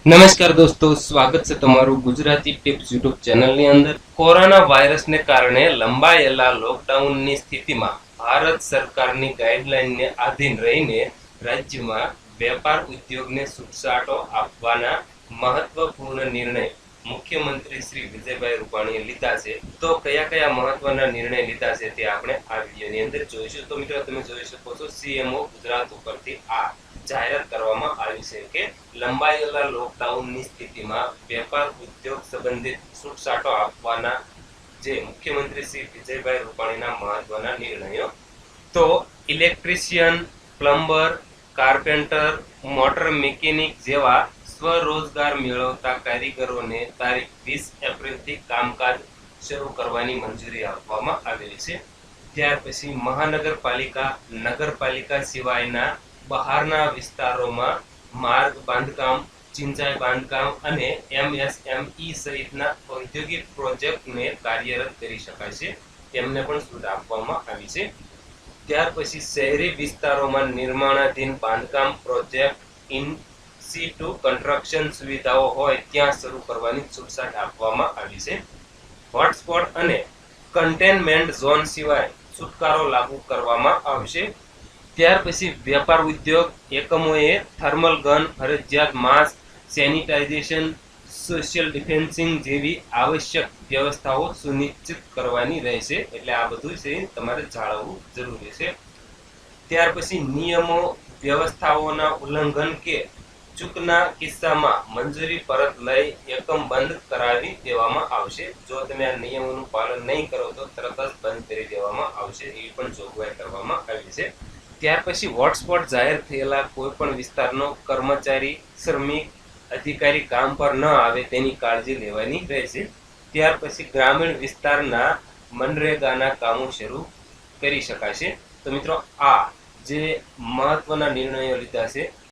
નમસ્કાર દોસ્તો, સ્વાગત છે તમારું ગુજરાતી ટિપ્સ યુટ્યુબ ચેનલની અંદર. કોરોના વાયરસને કારણે લંબાયેલા લોકડાઉનની સ્થિતિમાં ભારત સરકારની ગાઈડલાઈનને આધીન રહીને રાજ્યમાં વેપાર ઉદ્યોગને છૂટછાટો આપવાના મહત્વપૂર્ણ નિર્ણય મુખ્યમંત્રી શ્રી વિજયભાઈ રૂપાણીએ લીધા છે. તો કયા કયા મહત્વના નિર્ણય લીધા છે તે આપણે આ વિડીયોની અંદર જોઈશું. તો મિત્રો, તમે જોઈ શકો છો સીએમઓ ગુજરાત ઉપરથી આ જાહેરાત કરવામાં આવી છે કે લંબાયેલા લોકડાઉનની સ્થિતિમાં વેપાર ઉદ્યોગ સંબંધિત છૂટછાટો આપવાના જે મુખ્યમંત્રી શ્રી વિજયભાઈ રૂપાણીના મહત્વના નિર્ણયો. તો electrician, plumber, carpenter, motor mechanic જેવા સ્વરોજગાર મેળવતા કારીગરોને તારીખ 20 એપ્રિલથી કામકાજ શરૂ કરવાની મંજૂરી આપવામાં આવેલી છે. ત્યાર પછી મહાનગરપાલિકા, નગરપાલિકા સિવાયના બહારના વિસ્તારોમાં માર્ગ બાંધકામ, સિંચાઈ બાંધકામ અને એમએસએમઈ સહિતના ઔદ્યોગિક પ્રોજેક્ટને કાર્યરત કરી શકાય છે, તેમને પણ છૂટ આપવામાં આવી છે. ત્યાર પછી શહેરી વિસ્તારોમાં નિર્માણાધીન બાંધકામ પ્રોજેક્ટ ઇન સીટુ કન્સ્ટ્રક્શન સુવિધાઓ હોય ત્યાં શરૂ કરવાની છૂટછાટ આપવામાં આવી છે. હોટસ્પોટ અને કન્ટેનમેન્ટ ઝોન સિવાય છુટકારો લાગુ કરવામાં આવશે. ત્યાર પછી વેપાર ઉદ્યોગ એકમોએ થર્મલ ગન, ફરજિયાત માસ્ક, સેનિટાઇઝેશન, સોશિયલ ડિસ્ટન્સિંગ જેવી આવશ્યક વ્યવસ્થાઓ સુનિશ્ચિત કરવાની રહેશે. એટલે આ બધું છે તમારે જાળવવું જરૂરી છે. ત્યાર પછી નિયમો વ્યવસ્થાઓના ઉલ્લંઘન કે ચૂકના કિસ્સામાં મંજૂરી પરત લઈ એકમ બંધ કરાવી દેવામાં આવશે. જો તમે આ નિયમોનું પાલન નહીં કરો તો તરત જ બંધ કરી દેવામાં આવશે, એવી પણ જોગવાઈ કરવામાં આવી છે. ત્યાર પછી હોટસ્પોટ જાહેર થયેલા કોઈ પણ વિસ્તારનો કર્મચારી, શ્રમિક, અધિકારી કામ પર ન આવે તેની કાળજી લેવાની રહેશે. ત્યાર પછી ગ્રામીણ વિસ્તારના મનરેગાના કામો શરૂ કરી શકાશે. તો મિત્રો, આ જે મહત્વના નિર્ણયો લીધા છે